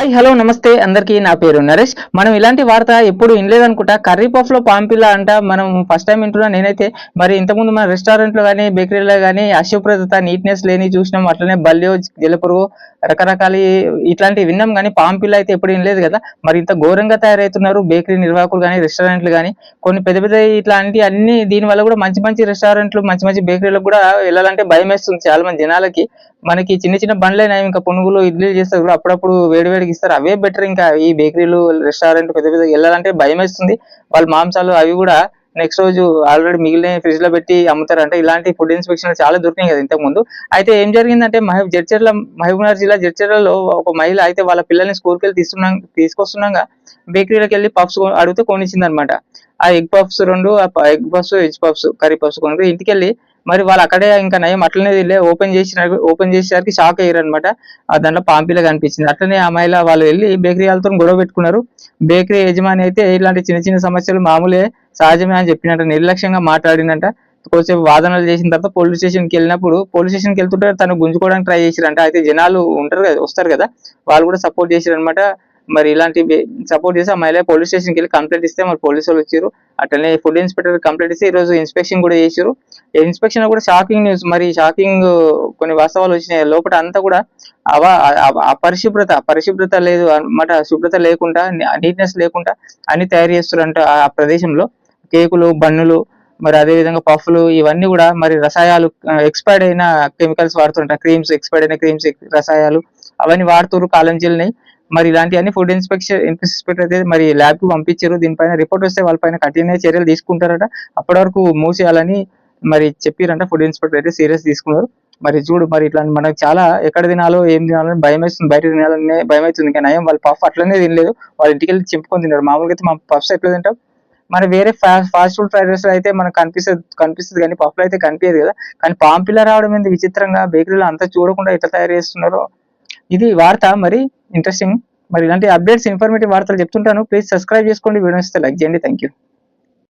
Hi hello నమస్తే అందరికీ. నా పేరు నరేష్. మనం ఇలాంటి వార్త ఎప్పుడు వినలేదనుకుంటా. కర్రీ పఫ్ లో పాంపిల్లా అంట. మనం ఫస్ట్ టైం వింటున్నా నేనైతే. మరి ఇంతకుముందు మన రెస్టారెంట్లో కానీ బేకరీలో కానీ అశుభ్రత నీట్నెస్ లేని చూసినాం. అట్లనే బల్లియో జలపురుగు రకరకాల ఇట్లాంటివి విన్నాం, కానీ పాంపిల్లా అయితే ఎప్పుడు వినలేదు కదా. మరి ఇంత ఘోరంగా తయారవుతున్నారు బేకరీ నిర్వాహకులు కానీ రెస్టారెంట్లు కానీ. కొన్ని పెద్ద పెద్ద ఇట్లాంటి అన్ని దీని వల్ల కూడా మంచి మంచి రెస్టారెంట్లు మంచి మంచి బేకరీలకు కూడా వెళ్ళాలంటే భయం వేస్తుంది చాలా మంది జనాలకి. మనకి చిన్న చిన్న బండ్లైనా ఇంకా పునుగులు ఇడ్లీలు చేస్తారు కూడా అప్పుడప్పుడు వేడి వేడికి ఇస్తారు, అవే బెటర్. ఇంకా ఈ బేకరీలు రెస్టారెంట్ పెద్ద పెద్ద వెళ్ళాలంటే భయం వేస్తుంది. వాళ్ళ మాంసాలు అవి కూడా నెక్స్ట్ రోజు ఆల్రెడీ మిగిలిన ఫ్రిడ్జ్ లో పెట్టి అమ్ముతారంట. ఇలాంటి ఫుడ్ ఇన్స్పెక్షన్ చాలా దొరికినాయి కదా ఇంతకు ముందు. అయితే ఏం జరిగిందంటే మహబూబ్నగర్ జిల్లా జడ్చర్లలో ఒక మహిళ అయితే వాళ్ళ పిల్లల్ని స్కూల్కి వెళ్ళి తీసుకొస్తున్నాగా బేకరీలోకి వెళ్ళి పఫ్స్ అడిగితే కొనిచ్చింది అనమాట. ఆ ఎగ్ పఫ్స్ రెండు, egg puffs, veg puffs, curry puffs కొని ఇంటికి వెళ్ళి మరి వాళ్ళు అక్కడే ఇంకా నయం అట్లనే ఓపెన్ చేసేసరికి షాక్ అయ్యారు అనమాట. దాంట్లో పాంపిలా కనిపించింది. అట్లనే ఆ మహిళ వాళ్ళు వెళ్ళి బేకరీ వాళ్ళతో గొడవ పెట్టుకున్నారు. బేకరీ యజమాని అయితే ఇలాంటి చిన్న చిన్న సమస్యలు మామూలే, సహజమే అని చెప్పినట్ట, నిర్లక్ష్యంగా మాట్లాడిందంట. కొంచెంసేపు వాదనలు చేసిన తర్వాత పోలీస్ స్టేషన్కి వెళ్తుంటే తను గుంజుకోవడానికి ట్రై చేసిరంట. అయితే జనాలు ఉంటారు కదా, వస్తారు కదా, వాళ్ళు కూడా సపోర్ట్ చేశారు అనమాట. మరి ఇలాంటి సపోర్ట్ చేసి ఆ మహిళ పోలీస్ స్టేషన్కి వెళ్ళి కంప్లైంట్ ఇస్తే మరి పోలీసు వాళ్ళు వచ్చారు. అట్లనే ఫుడ్ ఇన్స్పెక్టర్ కంప్లైంట్ ఇస్తే ఈ రోజు ఇన్స్పెక్షన్ కూడా చేశారు. ఇన్స్పెక్షన్ కూడా షాకింగ్ న్యూస్, మరి షాకింగ్ కొన్ని వాస్తవాలు వచ్చినాయి. లోపల అంతా కూడా పరిశుభ్రత లేదు అన్నమాట. శుభ్రత లేకుండా, నీట్నెస్ లేకుండా అన్ని తయారు చేస్తారంట ఆ ప్రదేశంలో. కేకులు, బన్నులు, మరి అదే విధంగా పఫ్లు, ఇవన్నీ కూడా మరి రసాయనాలు, ఎక్స్పైర్డ్ అయిన కెమికల్స్ వాడుతుంటారు. ఎక్స్పైర్డ్ అయిన క్రీమ్స్, రసాయనాలు అవన్నీ వాడుతున్నారు, కాలం చెల్లినాయి. మరి ఇలాంటివన్నీ ఫుడ్ ఇన్స్పెక్టర్ అయితే మరి ల్యాబ్ కు పంపించారు. దీనిపైన రిపోర్ట్ వస్తే వాళ్ళపైన కఠిన చర్యలు తీసుకుంటారట. అప్పటి వరకు మూసేయాలని మరి చెప్పారంట. ఫుడ్ ఇన్స్పెక్టర్ అయితే సీరియస్ తీసుకున్నారు. మరి చూడు, మరి ఇట్లా మనకు చాలా ఎక్కడ తినాలో ఏం తినాలని భయం వేస్తుంది, బయట తినాలనే భయం అవుతుంది. ఇంకా నయం వాళ్ళు పఫ్ అట్లనే తినలేదు, వాళ్ళ ఇంటికి వెళ్ళి చింపుకొని తిన్నారు. మామూలుగా అయితే మా పఫ్స్ ఎట్లా తింటాం, మన వేరే ఫాస్ట్ ఫుడ్ ఫ్రైడ్ రైస్ అయితే మనకు కనిపిస్తుంది కానీ పఫ్లో అయితే కనిపించదు కదా. కానీ పాంపిల్లా రావడం ఏంది విచిత్రంగా, బేకరీలో అంతా చూడకుండా ఎట్లా తయారు చేస్తున్నారో. ఇది వార్త మరి ఇంట్రెస్టింగ్. మరి ఇలాంటి అప్డేట్స్, ఇన్ఫర్మేటివ్ వార్తలు చెప్తుంటాను. ప్లీజ్ సబ్స్క్రైబ్ చేసుకోండి, వీడియో ఇస్తే లైక్ చేయండి. Thank you.